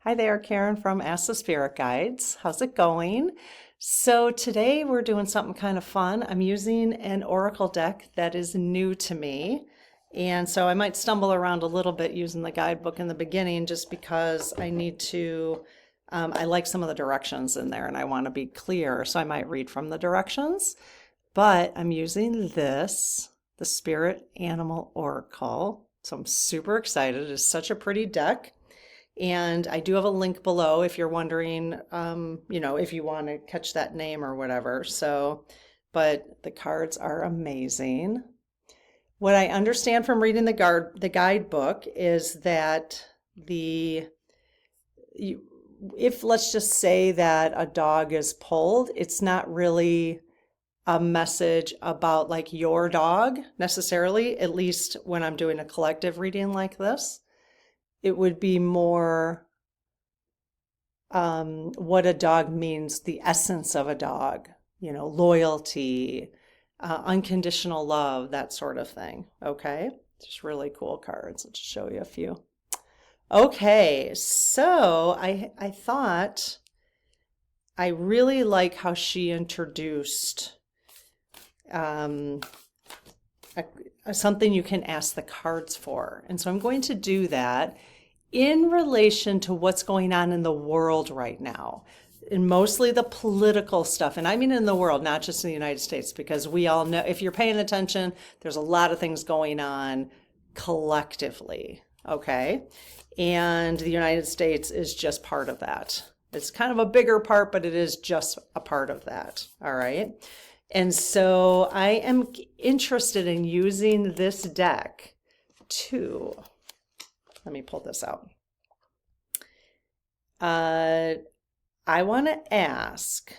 Hi there, Karen from Ask the Spirit Guides. How's it going? So today we're doing something kind of fun. I'm using an oracle deck that is new to me. And so I might stumble around a little bit using the guidebook in the beginning just because I need to, I like some of the directions in there and I want to be clear. So I might read from the directions, but I'm using this, the Spirit Animal Oracle. So I'm super excited. It's such a pretty deck. And I do have a link below if you're wondering, if you want to catch that name or whatever. So, but the cards are amazing. What I understand from reading the guidebook is that if let's just say that a dog is pulled, it's not really a message about like your dog necessarily, at least when I'm doing a collective reading like this. It would be more what a dog means, the essence of a dog, loyalty, unconditional love, that sort of thing. Okay, just really cool cards. I'll just show you a few. Okay, so I thought I really like how she introduced something you can ask the cards for. And so I'm going to do that in relation to what's going on in the world right now, and mostly the political stuff. And I mean in the world, not just in the United States, because we all know, if you're paying attention, there's a lot of things going on collectively, okay? And the United States is just part of that. It's kind of a bigger part, but it is just a part of that, all right? And so I am interested in using this deck to, let me pull this out. I want to ask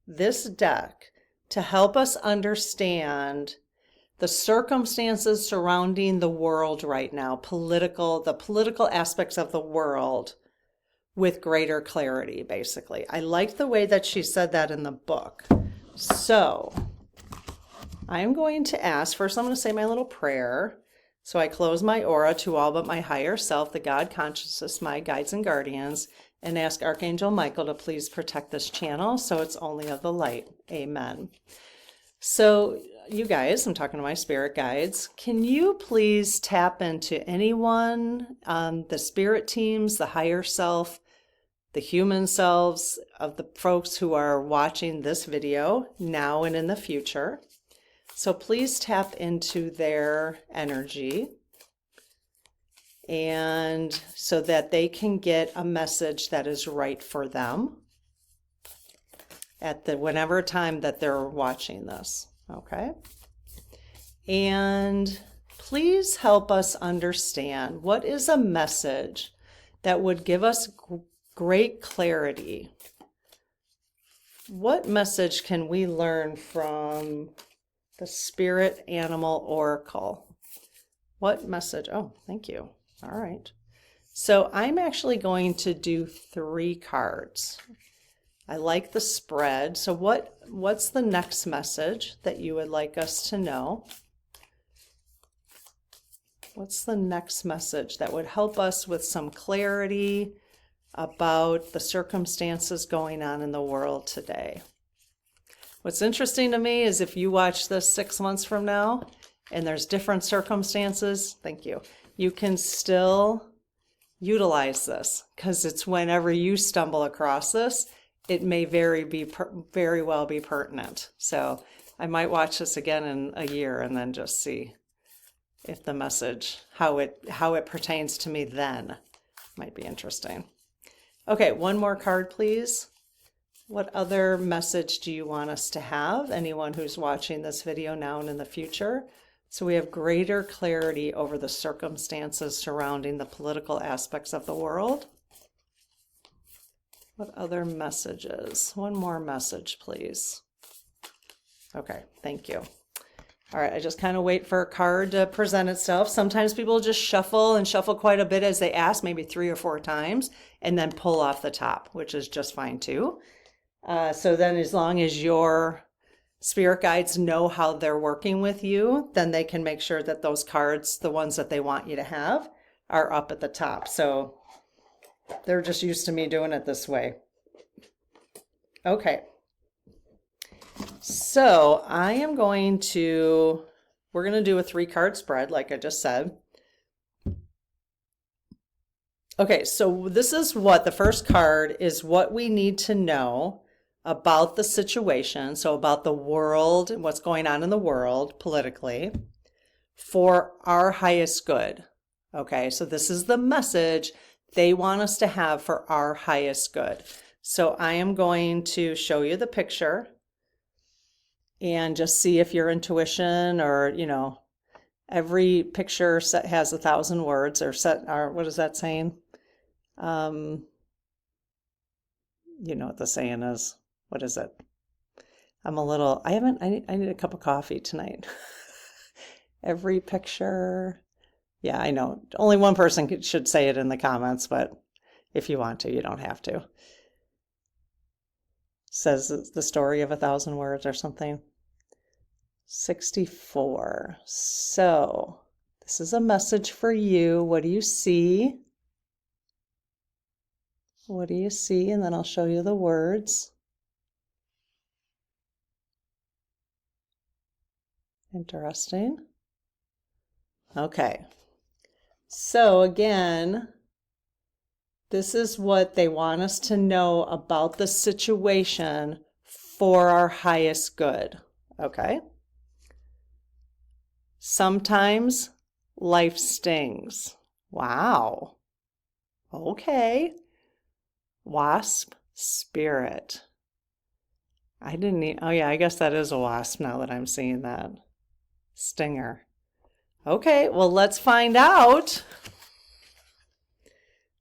this deck to help us understand the circumstances surrounding the world right now, the political aspects of the world with greater clarity, basically. I liked the way that she said that in the book. So I'm going to ask, first I'm going to say my little prayer. So I close my aura to all but my higher self, the God consciousness, my guides and guardians, and ask Archangel Michael to please protect this channel so it's only of the light. Amen. So you guys, I'm talking to my spirit guides. Can you please tap into anyone, the spirit teams, the higher self, the human selves of the folks who are watching this video now and in the future? So please tap into their energy, and so that they can get a message that is right for them at whenever time that they're watching this, okay? And please help us understand what is a message that would give us great clarity. What message can we learn from the Spirit Animal Oracle? What message? Oh, thank you. All right. So I'm actually going to do 3 cards. I like the spread. So what's the next message that you would like us to know? What's the next message that would help us with some clarity about the circumstances going on in the world today? What's interesting to me is if you watch this 6 months from now and there's different circumstances, thank you, you can still utilize this, because it's whenever you stumble across this, it may very well be pertinent. So I might watch this again in a year and then just see if the message, how it pertains to me then, might be interesting. Okay, one more card, please. What other message do you want us to have? Anyone who's watching this video now and in the future. So we have greater clarity over the circumstances surrounding the political aspects of the world. What other messages? One more message, please. Okay, thank you. All right, I just kind of wait for a card to present itself. Sometimes people just shuffle quite a bit as they ask, maybe 3 or 4 times, and then pull off the top, which is just fine too. So then as long as your spirit guides know how they're working with you, then they can make sure that those cards, the ones that they want you to have, are up at the top. So They're just used to me doing it this way. Okay. So we're going to do a 3-card spread, like I just said. Okay, so this is what the first card is, what we need to know about the situation. So about the world, what's going on in the world politically for our highest good. Okay, so this is the message they want us to have for our highest good. So I am going to show you the picture and just see if your intuition or, every picture has 1,000 words or what is that saying? You know what the saying is. What is it? I need a cup of coffee tonight. Every picture. Yeah, I know. Only one person should say it in the comments, but if you want to, you don't have to. Says the story of 1,000 words or something. 64. So this is a message for you. What do you see? What do you see? And then I'll show you the words. Interesting. Okay. So again, this is what they want us to know about the situation for our highest good. Okay. Sometimes life stings. Wow. Okay. Wasp spirit. Oh yeah, I guess that is a wasp now that I'm seeing that. Stinger. Okay, well, let's find out.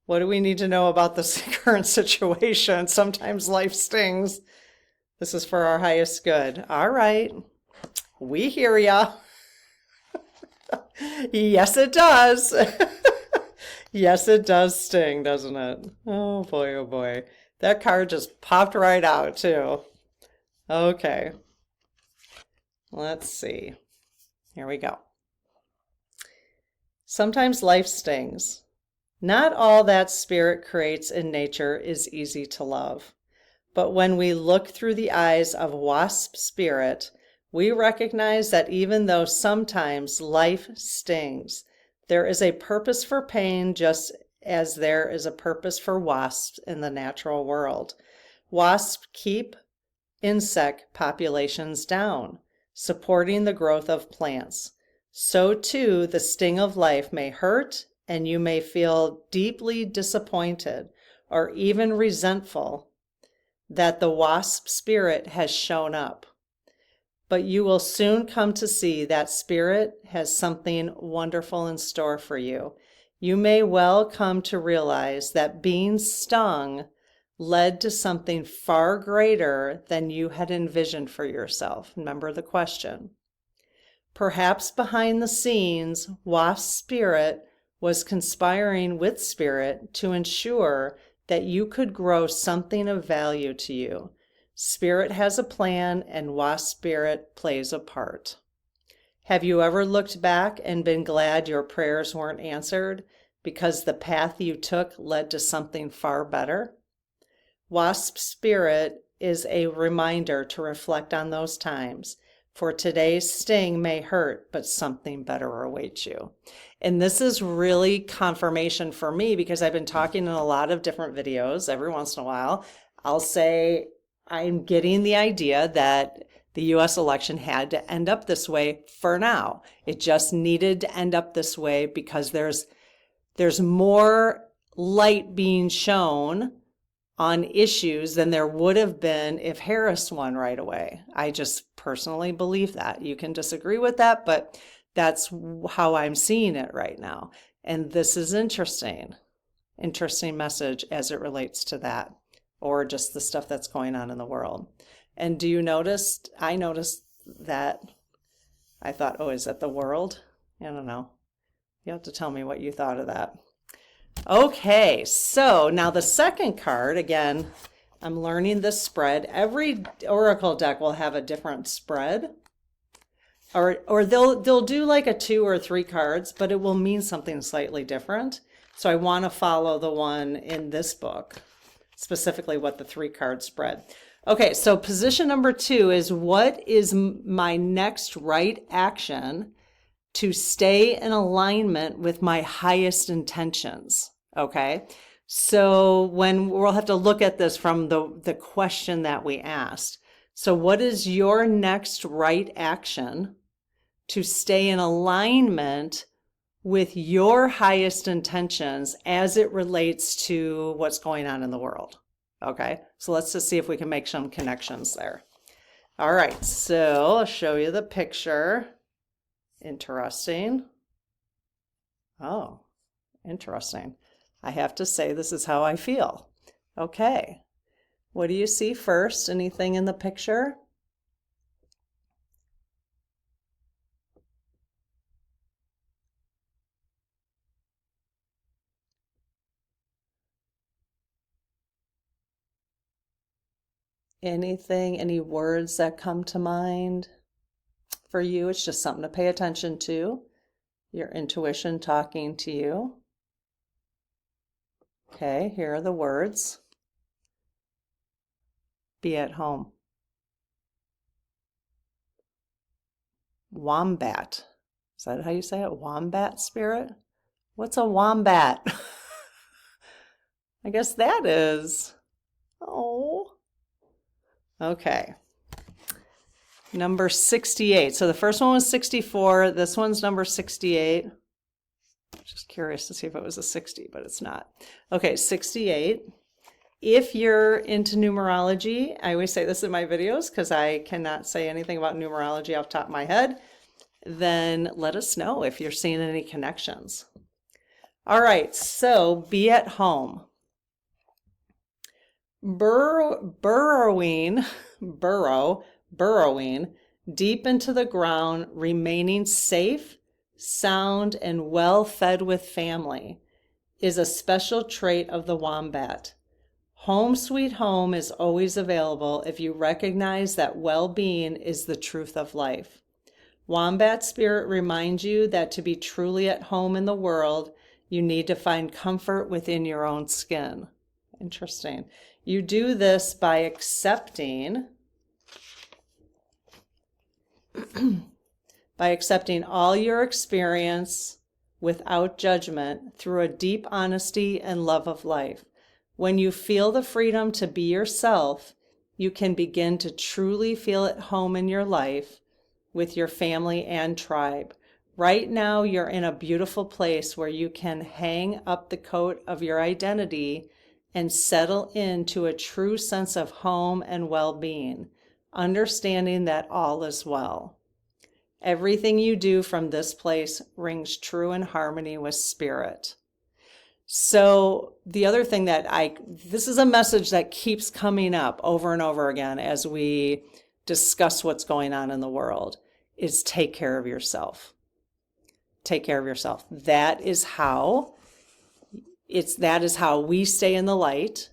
What do we need to know about the current situation? Sometimes life stings. This is for our highest good. All right. We hear ya. Yes, it does. Yes, it does sting, doesn't it? Oh boy, oh boy. That card just popped right out, too. Okay. Let's see. Here we go. Sometimes life stings. Not all that spirit creates in nature is easy to love. But when we look through the eyes of wasp spirit, we recognize that even though sometimes life stings, there is a purpose for pain just as there is a purpose for wasps in the natural world. Wasps keep insect populations down, supporting the growth of plants. So too, the sting of life may hurt, and you may feel deeply disappointed or even resentful that the wasp spirit has shown up. But you will soon come to see that spirit has something wonderful in store for you. You may well come to realize that being stung led to something far greater than you had envisioned for yourself. Remember the question. Perhaps behind the scenes, wasp spirit was conspiring with spirit to ensure that you could grow something of value to you. Spirit has a plan, and wasp spirit plays a part. Have you ever looked back and been glad your prayers weren't answered because the path you took led to something far better? Wasp spirit is a reminder to reflect on those times. For today's sting may hurt, but something better awaits you. And this is really confirmation for me because I've been talking in a lot of different videos. Every once in a while, I'll say I'm getting the idea that the US election had to end up this way for now. It just needed to end up this way because there's more light being shown on issues than there would have been if Harris won right away. I just personally believe that. You can disagree with that, but that's how I'm seeing it right now. And this is interesting message as it relates to that, or just the stuff that's going on in the world. And do you notice, I noticed that, I thought, oh, is that the world? I don't know. You have to tell me what you thought of that. Okay, so now the second card, again, I'm learning this spread. Every oracle deck will have a different spread, or they'll do like a 2 or 3 cards, but it will mean something slightly different. So I want to follow the one in this book, specifically what the 3 cards spread. Okay, so position number 2 is, what is my next right action to stay in alignment with my highest intentions? Okay, so we'll have to look at this from the question that we asked. So what is your next right action to stay in alignment with your highest intentions as it relates to what's going on in the world? Okay, so let's just see if we can make some connections there. All right, so I'll show you the picture. Interesting. Oh, interesting. I have to say, this is how I feel. Okay, what do you see first? Anything in the picture? Anything, any words that come to mind for you? It's just something to pay attention to. Your intuition talking to you. Okay, here are the words. Be at home. Wombat. Is that how you say it? Wombat spirit? What's a wombat? I guess that is. Oh. Okay. Number 68. So the first one was 64. This one's number 68. Just curious to see if it was a 60, but it's not. Okay, 68. If you're into numerology, I always say this in my videos because I cannot say anything about numerology off the top of my head, then let us know if you're seeing any connections. All right, so be at home. Burrowing deep into the ground, remaining safe, sound, and well fed with family is a special trait of the wombat. Home sweet home is always available if you recognize that well-being is the truth of life. Wombat spirit reminds you that to be truly at home in the world, you need to find comfort within your own skin. Interesting. You do this by accepting all your experience without judgment through a deep honesty and love of life. When you feel the freedom to be yourself, you can begin to truly feel at home in your life with your family and tribe. Right now, you're in a beautiful place where you can hang up the coat of your identity and settle into a true sense of home and well-being, understanding that all is well. Everything you do from this place rings true in harmony with spirit. So the other thing this is a message that keeps coming up over and over again as we discuss what's going on in the world, is take care of yourself. Take care of yourself. That is how we stay in the light.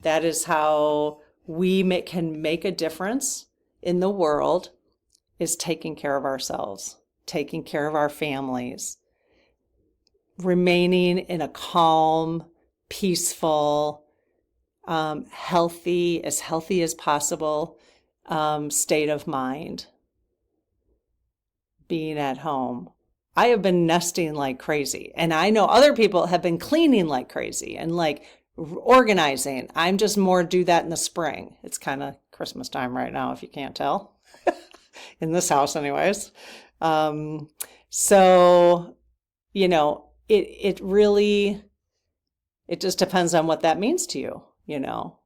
That is how we can make a difference in the world, is taking care of ourselves, taking care of our families, remaining in a calm, peaceful, healthy as possible state of mind. Being at home. I have been nesting like crazy, and I know other people have been cleaning like crazy and like organizing. I'm just more do that in the spring. It's kind of Christmas time right now, if you can't tell, in this house anyways. So, you know, it really just depends on what that means to you, you know.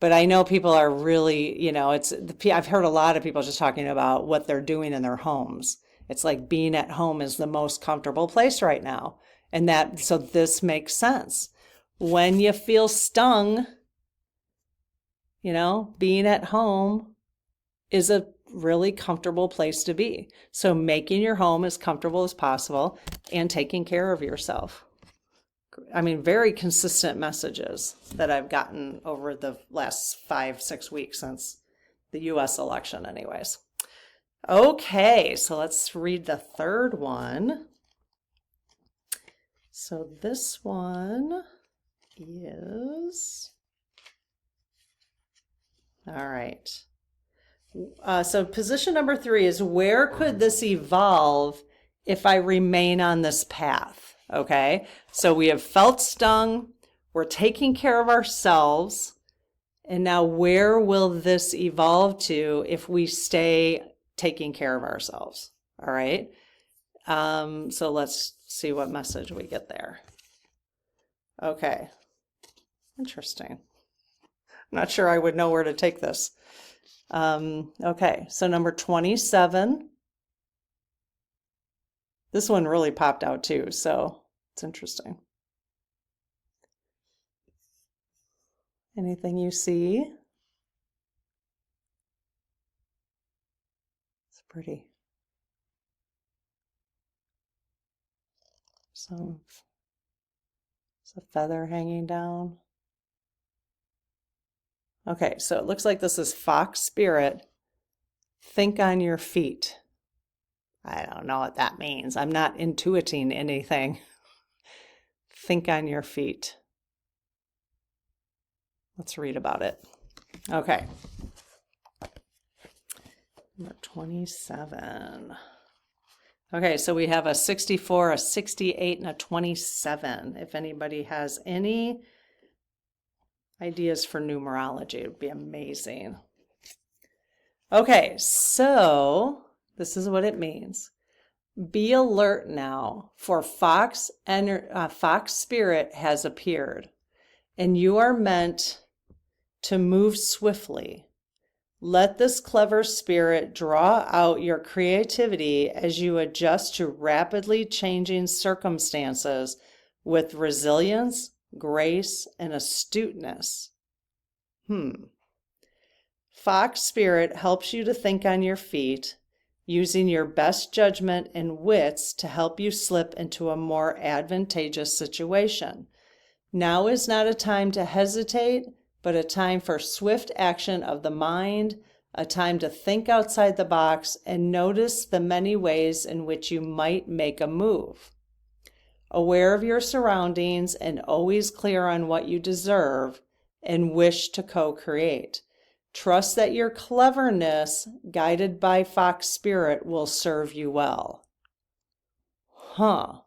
But I know people are really, you know, I've heard a lot of people just talking about what they're doing in their homes. It's like being at home is the most comfortable place right now. And so this makes sense. When you feel stung, you know, being at home is a really comfortable place to be. So making your home as comfortable as possible and taking care of yourself. I mean, very consistent messages that I've gotten over the last 5-6 weeks since the US election anyways. Okay, so let's read the third one. So this one is, all right. So position number 3 is, where could this evolve if I remain on this path? Okay, so we have felt stung, we're taking care of ourselves, and now where will this evolve to if we stay taking care of ourselves? All right, so let's see what message we get there. Okay, interesting. I'm not sure I would know where to take this. Okay, so number 27. This one really popped out too, so it's interesting. Anything you see? It's pretty. There's a feather hanging down. Okay, so it looks like this is fox spirit. Think on your feet. I don't know what that means. I'm not intuiting anything. Think on your feet. Let's read about it. Okay. Number 27. Okay, so we have a 64, a 68, and a 27. If anybody has any ideas for numerology, it would be amazing. Okay, so this is what it means. Be alert now, for fox spirit has appeared, and you are meant to move swiftly. Let this clever spirit draw out your creativity as you adjust to rapidly changing circumstances with resilience, grace, and astuteness. Fox spirit helps you to think on your feet, using your best judgment and wits to help you slip into a more advantageous situation. Now is not a time to hesitate, but a time for swift action of the mind, a time to think outside the box and notice the many ways in which you might make a move. Aware of your surroundings and always clear on what you deserve and wish to co-create. Trust that your cleverness, guided by fox spirit, will serve you well. I'm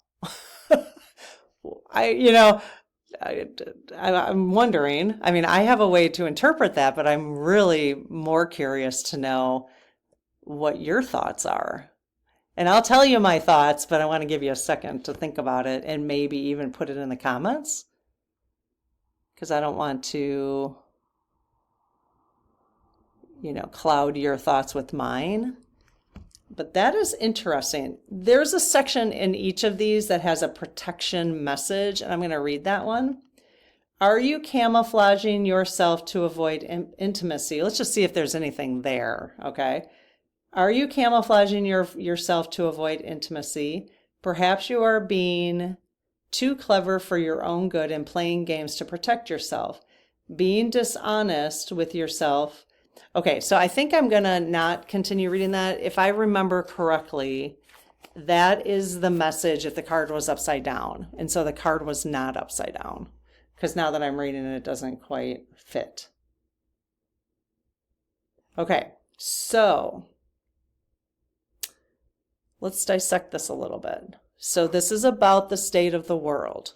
wondering, I mean, I have a way to interpret that, but I'm really more curious to know what your thoughts are. And I'll tell you my thoughts, but I want to give you a second to think about it and maybe even put it in the comments, because I don't want to, cloud your thoughts with mine. But that is interesting. There's a section in each of these that has a protection message, and I'm going to read that one. Are you camouflaging yourself to avoid intimacy? Let's just see if there's anything there, okay? Are you camouflaging yourself to avoid intimacy? Perhaps you are being too clever for your own good and playing games to protect yourself. Being dishonest with yourself. Okay, so I think I'm going to not continue reading that. If I remember correctly, that is the message if the card was upside down. And so the card was not upside down, because now that I'm reading it, it doesn't quite fit. Okay, so let's dissect this a little bit. So this is about the state of the world.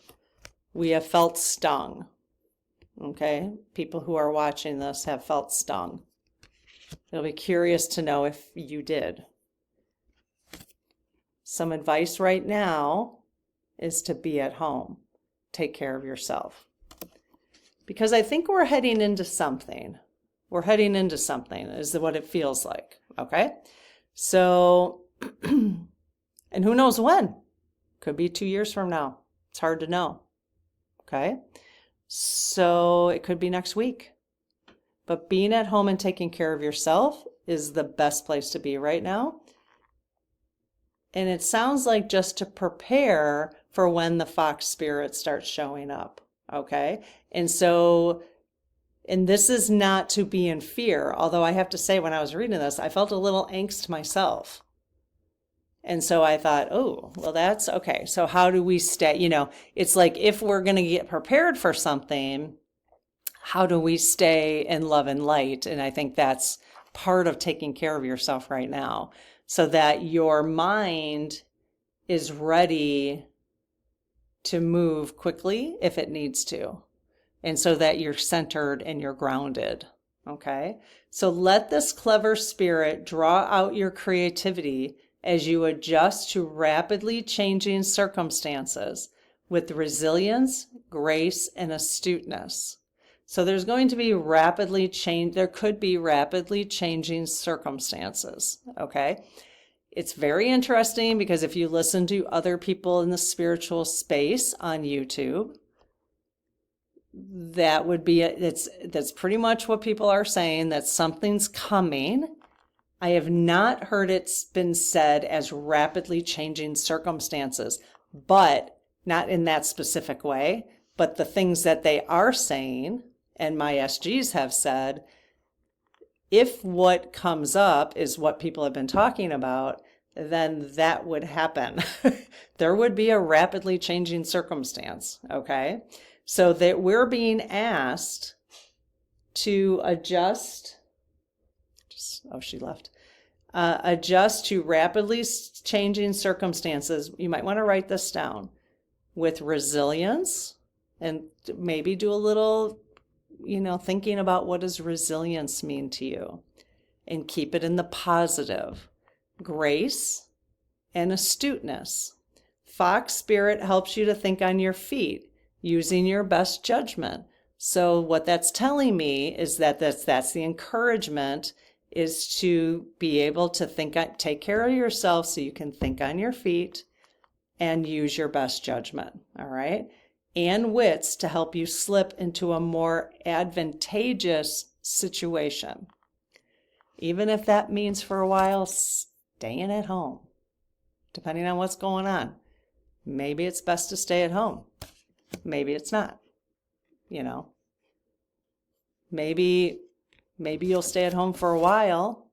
We have felt stung. Okay, people who are watching this have felt stung. It'll be curious to know if you did. Some advice right now is to be at home. Take care of yourself. Because I think we're heading into something. We're heading into something is what it feels like. Okay? So, and who knows when? Could be 2 years from now. It's hard to know. Okay? So it could be next week. But being at home and taking care of yourself is the best place to be right now. And it sounds like just to prepare for when the fox spirit starts showing up. Okay? And this is not to be in fear. Although I have to say, when I was reading this, I felt a little angst myself. And so I thought, oh, well, that's okay. So how do we stay? It's like if we're going to get prepared for something, how do we stay in love and light? And I think that's part of taking care of yourself right now, so that your mind is ready to move quickly if it needs to, and so that you're centered and you're grounded. Okay? So let this clever spirit draw out your creativity as you adjust to rapidly changing circumstances with resilience, grace, and astuteness. So there could be rapidly changing circumstances. Okay? It's very interesting because if you listen to other people in the spiritual space on YouTube, that's pretty much what people are saying, that something's coming. I have not heard it's been said as rapidly changing circumstances, but not in that specific way. But the things that they are saying, and my SGs have said, if what comes up is what people have been talking about, then that would happen. There would be a rapidly changing circumstance, okay? So that we're being asked to adjust. She left. Adjust to rapidly changing circumstances. You might want to write this down. With resilience, and maybe do a little, thinking about what does resilience mean to you, and keep it in the positive. Grace and astuteness. Fox spirit helps you to think on your feet, using your best judgment. So what that's telling me is that that's the encouragement, is to be able to take care of yourself so you can think on your feet and use your best judgment, all right? And wits to help you slip into a more advantageous situation. Even if that means for a while staying at home, depending on what's going on. Maybe it's best to stay at home. Maybe it's not, Maybe you'll stay at home for a while,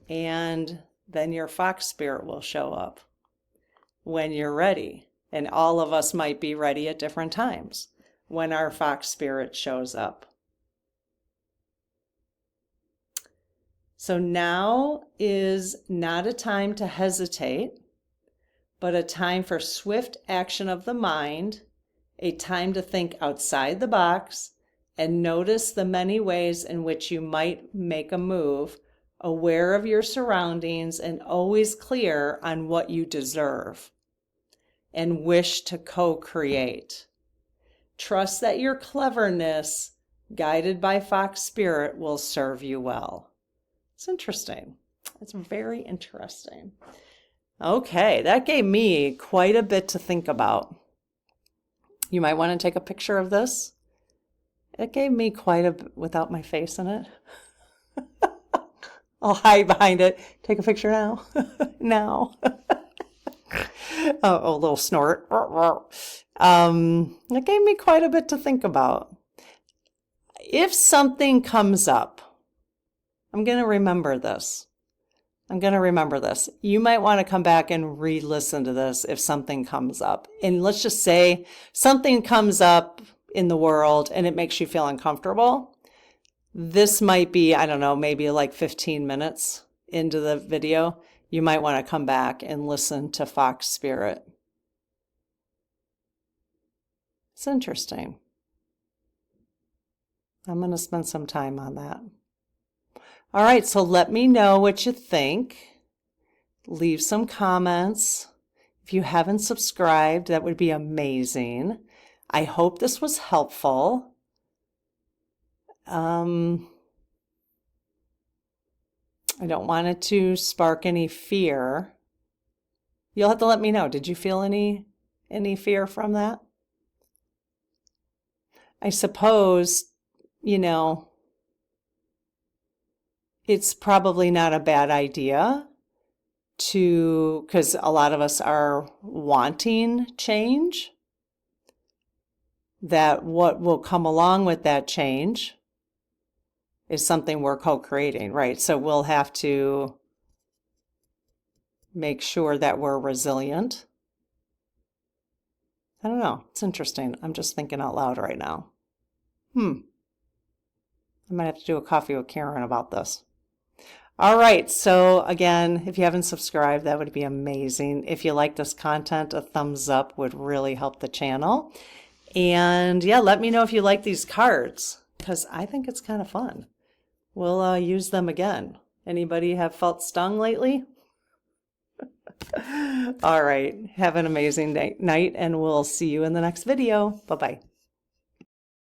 and then your fox spirit will show up when you're ready. And all of us might be ready at different times when our fox spirit shows up. So now is not a time to hesitate, but a time for swift action of the mind, a time to think outside the box and notice the many ways in which you might make a move, aware of your surroundings and always clear on what you deserve and wish to co-create. Trust that your cleverness, guided by Fox Spirit, will serve you well. It's interesting. It's very interesting. Okay, that gave me quite a bit to think about. You might want to take a picture of this. It gave me quite a, without my face in it. I'll hide behind it. Take a picture now. Now. Oh, a little snort. It gave me quite a bit to think about. If something comes up, I'm going to remember this. You might want to come back and re-listen to this if something comes up. And let's just say something comes up in the world and it makes you feel uncomfortable. This might be, I don't know, maybe like 15 minutes into the video. You might want to come back and listen to Fox Spirit. It's interesting. I'm going to spend some time on that. All right, so let me know what you think. Leave some comments. If you haven't subscribed, that would be amazing. I hope this was helpful. I don't want it to spark any fear. You'll have to let me know. Did you feel any fear from that? I suppose, it's probably not a bad idea because a lot of us are wanting change, that what will come along with that change is something we're co-creating, right? So we'll have to make sure that we're resilient. I don't know. It's interesting. I'm just thinking out loud right now. I might have to do a coffee with Karen about this. All right. So again, if you haven't subscribed, that would be amazing. If you like this content, a thumbs up would really help the channel. And yeah, let me know if you like these cards, because I think it's kind of fun. We'll use them again. Anybody have felt stung lately? All right. Have an amazing night, and we'll see you in the next video. Bye-bye.